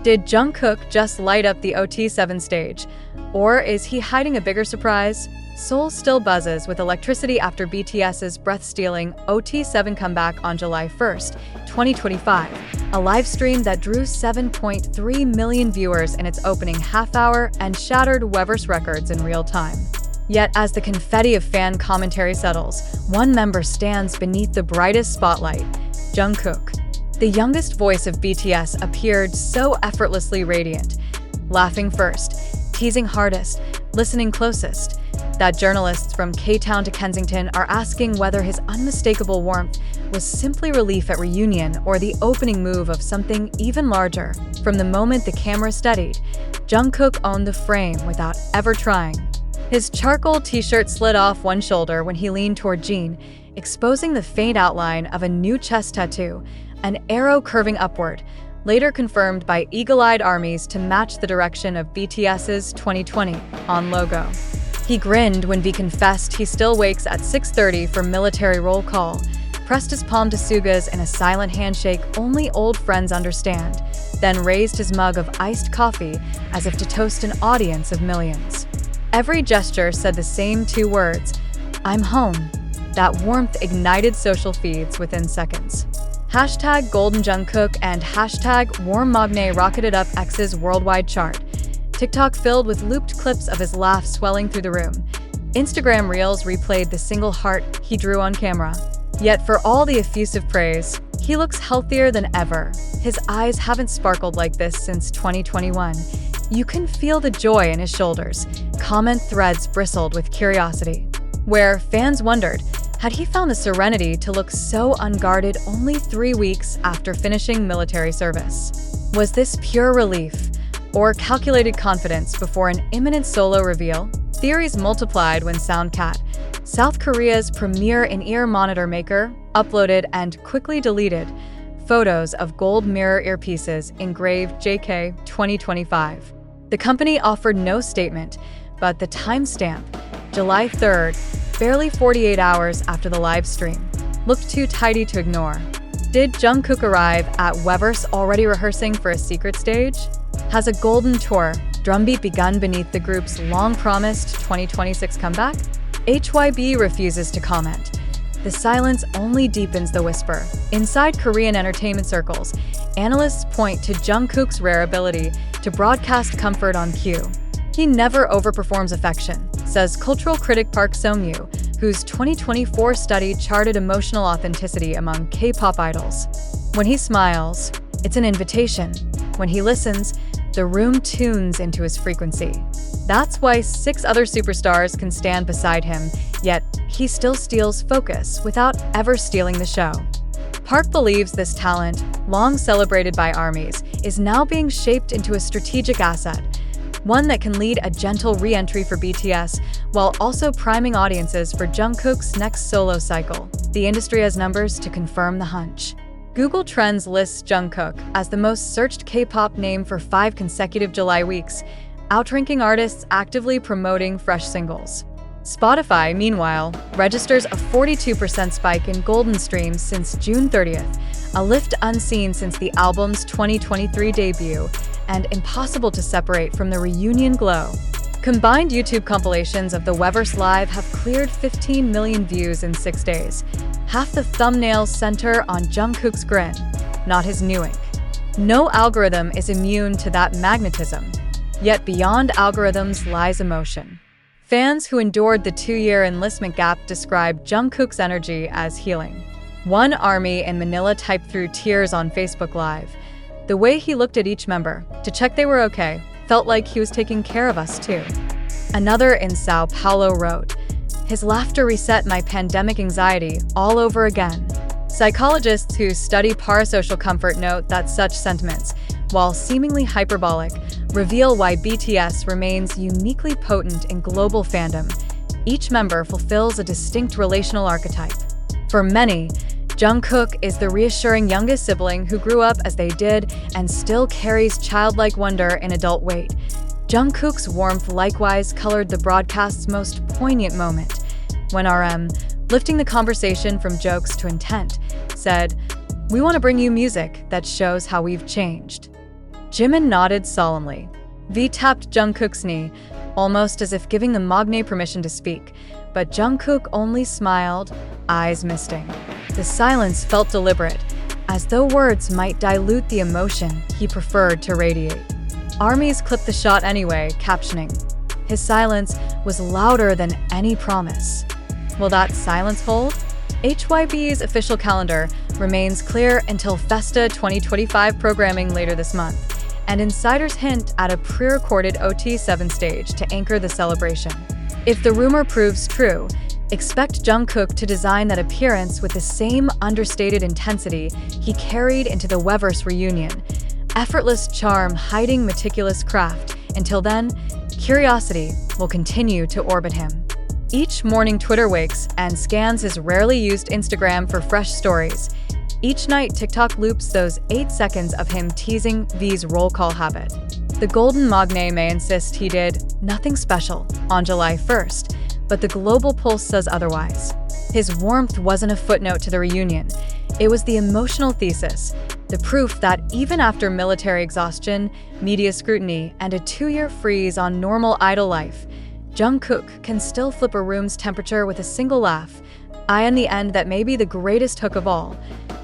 Did Jungkook just light up the OT7 stage? Or is he hiding a bigger surprise? Seoul still buzzes with electricity after BTS's breath-stealing OT7 comeback on July 1st, 2025, a live stream that drew 7.3 million viewers in its opening half-hour and shattered Weverse records in real time. Yet as the confetti of fan commentary settles, one member stands beneath the brightest spotlight: Jungkook. The youngest voice of BTS appeared so effortlessly radiant, laughing first, teasing hardest, listening closest, that journalists from K-Town to Kensington are asking whether his unmistakable warmth was simply relief at reunion or the opening move of something even larger. From the moment the camera steadied, Jungkook owned the frame without ever trying. His charcoal t-shirt slid off one shoulder when he leaned toward Jin, exposing the faint outline of a new chest tattoo, an arrow curving upward, later confirmed by eagle-eyed armies to match the direction of BTS's 2020 on logo. He grinned when V confessed he still wakes at 6:30 for military roll call, pressed his palm to Suga's in a silent handshake only old friends understand, then raised his mug of iced coffee as if to toast an audience of millions. Every gesture said the same two words: "I'm home." That warmth ignited social feeds within seconds. Hashtag Golden Jungkook and hashtag Warm Magne rocketed up X's worldwide chart. TikTok filled with looped clips of his laugh swelling through the room. Instagram Reels replayed the single heart he drew on camera. Yet for all the effusive praise, he looks healthier than ever. His eyes haven't sparkled like this since 2021. You can feel the joy in his shoulders. Comment threads bristled with curiosity, where fans wondered, had he found the serenity to look so unguarded only 3 weeks after finishing military service? Was this pure relief or calculated confidence before an imminent solo reveal? Theories multiplied when Soundcat, South Korea's premier in-ear monitor maker, uploaded and quickly deleted photos of gold mirror earpieces engraved JK 2025. The company offered no statement, but the timestamp, July 3rd, barely 48 hours after the live stream, looked too tidy to ignore. Did Jungkook arrive at Weverse already rehearsing for a secret stage? Has a golden tour drumbeat begun beneath the group's long-promised 2026 comeback? HYB refuses to comment. The silence only deepens the whisper. Inside Korean entertainment circles, analysts point to Jungkook's rare ability to broadcast comfort on cue. He never overperforms affection, says cultural critic Park Song-yu, whose 2024 study charted emotional authenticity among K-pop idols. When he smiles, it's an invitation. When he listens, the room tunes into his frequency. That's why 6 other superstars can stand beside him, yet he still steals focus without ever stealing the show. Park believes this talent, long celebrated by armies, is now being shaped into a strategic asset, one that can lead a gentle re-entry for BTS while also priming audiences for Jungkook's next solo cycle. The industry has numbers to confirm the hunch. Google Trends lists Jungkook as the most searched K-pop name for 5 consecutive July weeks, outranking artists actively promoting fresh singles. Spotify, meanwhile, registers a 42% spike in golden streams since June 30th, a lift unseen since the album's 2023 debut, and impossible to separate from the reunion glow. Combined YouTube compilations of the Weverse Live have cleared 15 million views in 6 days. Half the thumbnails center on Jungkook's grin, not his new ink. No algorithm is immune to that magnetism. Yet beyond algorithms lies emotion. Fans who endured the 2-year enlistment gap describe Jungkook's energy as healing. One army in Manila typed through tears on Facebook Live. The way he looked at each member to check they were okay felt like he was taking care of us too. Another in Sao Paulo wrote, "His laughter reset my pandemic anxiety all over again." Psychologists who study parasocial comfort note that such sentiments, while seemingly hyperbolic, reveal why BTS remains uniquely potent in global fandom. Each member fulfills a distinct relational archetype. For many, Jungkook is the reassuring youngest sibling who grew up as they did and still carries childlike wonder in adult weight. Jungkook's warmth likewise colored the broadcast's most poignant moment, when RM, lifting the conversation from jokes to intent, said, "We want to bring you music that shows how we've changed." Jimin nodded solemnly. V tapped Jungkook's knee, almost as if giving the magne permission to speak, but Jungkook only smiled, eyes misting. The silence felt deliberate, as though words might dilute the emotion he preferred to radiate. Armies clipped the shot anyway, captioning, "His silence was louder than any promise." Will that silence hold? HYB's official calendar remains clear until Festa 2025 programming later this month, and insiders hint at a pre-recorded OT7 stage to anchor the celebration. If the rumor proves true, expect Jungkook to design that appearance with the same understated intensity he carried into the Weverse reunion, effortless charm hiding meticulous craft. Until then, curiosity will continue to orbit him. Each morning Twitter wakes and scans his rarely used Instagram for fresh stories. Each night TikTok loops those 8 seconds of him teasing V's roll call habit. The Golden Magne may insist he did nothing special on July 1st, but the global pulse says otherwise. His warmth wasn't a footnote to the reunion. It was the emotional thesis, the proof that even after military exhaustion, media scrutiny, and a 2-year freeze on normal idol life, Jungkook can still flip a room's temperature with a single laugh. In the end, that may be the greatest hook of all.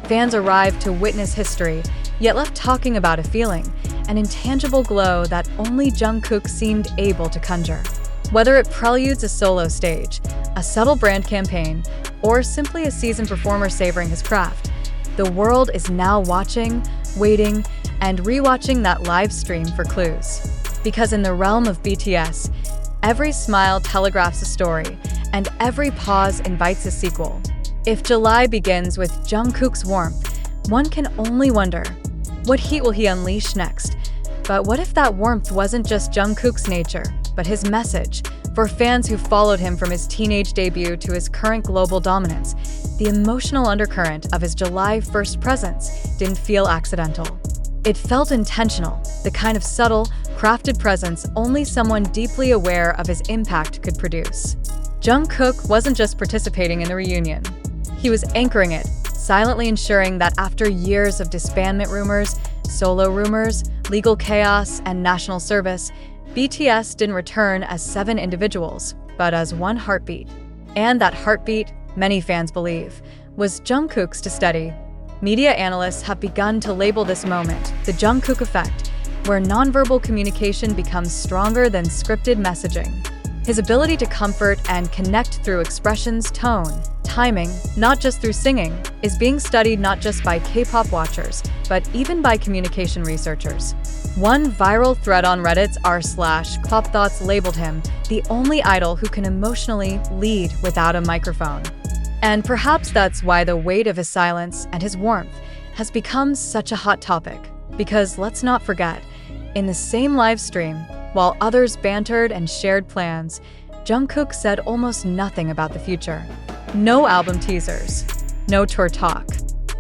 Fans arrived to witness history, yet left talking about a feeling, an intangible glow that only Jungkook seemed able to conjure. Whether it preludes a solo stage, a subtle brand campaign, or simply a seasoned performer savoring his craft, the world is now watching, waiting, and rewatching that live stream for clues. Because in the realm of BTS, every smile telegraphs a story, and every pause invites a sequel. If July begins with Jungkook's warmth, one can only wonder, what heat will he unleash next? But what if that warmth wasn't just Jungkook's nature, but his message? For fans who followed him from his teenage debut to his current global dominance, the emotional undercurrent of his July 1st presence didn't feel accidental. It felt intentional, the kind of subtle, crafted presence only someone deeply aware of his impact could produce. Jungkook wasn't just participating in the reunion. He was anchoring it, silently ensuring that after years of disbandment rumors, solo rumors, legal chaos, and national service, BTS didn't return as 7 individuals, but as one heartbeat. And that heartbeat, many fans believe, was Jungkook's to steady. Media analysts have begun to label this moment the Jungkook effect, where nonverbal communication becomes stronger than scripted messaging. His ability to comfort and connect through expressions, tone, timing, not just through singing, is being studied not just by K-pop watchers, but even by communication researchers. One viral thread on Reddit's r/KopThoughts labeled him the only idol who can emotionally lead without a microphone. And perhaps that's why the weight of his silence and his warmth has become such a hot topic. Because let's not forget, in the same live stream, while others bantered and shared plans, Jungkook said almost nothing about the future. No album teasers, no tour talk,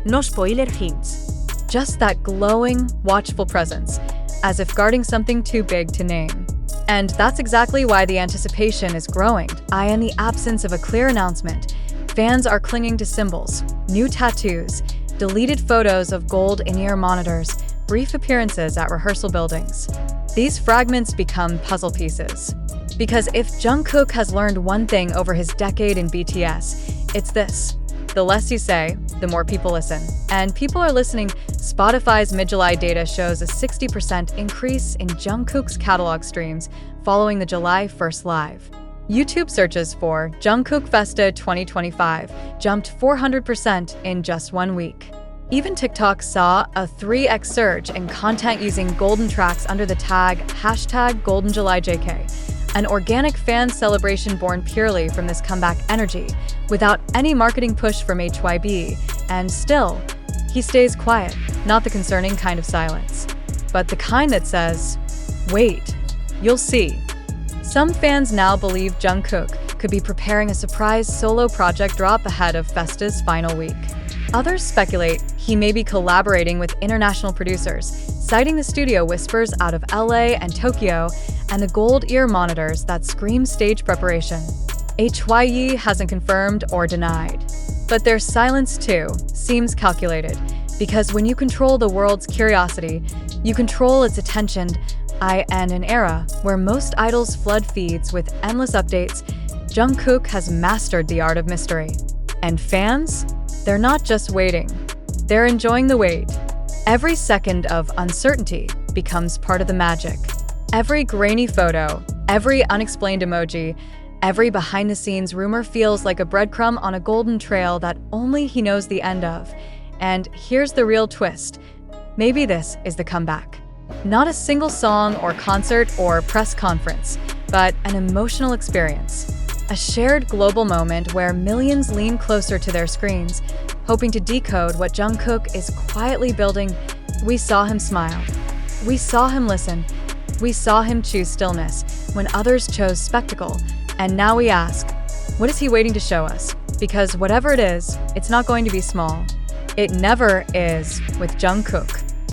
no spoiler hints. Just that glowing, watchful presence, as if guarding something too big to name. And that's exactly why the anticipation is growing. In the absence of a clear announcement, fans are clinging to symbols, new tattoos, deleted photos of gold in-ear monitors, brief appearances at rehearsal buildings. These fragments become puzzle pieces. Because if Jungkook has learned one thing over his decade in BTS, it's this. The less you say, the more people listen. And people are listening. Spotify's mid-July data shows a 60% increase in Jungkook's catalog streams following the July 1st live. YouTube searches for Jungkook Festa 2025 jumped 400% in just 1 week. Even TikTok saw a 3x surge in content using golden tracks under the tag #GoldenJulyJK, an organic fan celebration born purely from this comeback energy, without any marketing push from HYB. And still, he stays quiet, not the concerning kind of silence, but the kind that says, wait, you'll see. Some fans now believe Jungkook could be preparing a surprise solo project drop ahead of Festa's final week. Others speculate he may be collaborating with international producers, citing the studio whispers out of LA and Tokyo and the gold ear monitors that scream stage preparation. HYE hasn't confirmed or denied. But their silence, too, seems calculated. Because when you control the world's curiosity, you control its attention. In an era where most idols flood feeds with endless updates, Jungkook has mastered the art of mystery. And fans? They're not just waiting. They're enjoying the wait. Every second of uncertainty becomes part of the magic. Every grainy photo, every unexplained emoji, every behind-the-scenes rumor feels like a breadcrumb on a golden trail that only he knows the end of. And here's the real twist. Maybe this is the comeback. Not a single song or concert or press conference, but an emotional experience. A shared global moment where millions lean closer to their screens, hoping to decode what Jungkook is quietly building. We saw him smile. We saw him listen. We saw him choose stillness when others chose spectacle. And now we ask, what is he waiting to show us? Because whatever it is, it's not going to be small. It never is with Jungkook.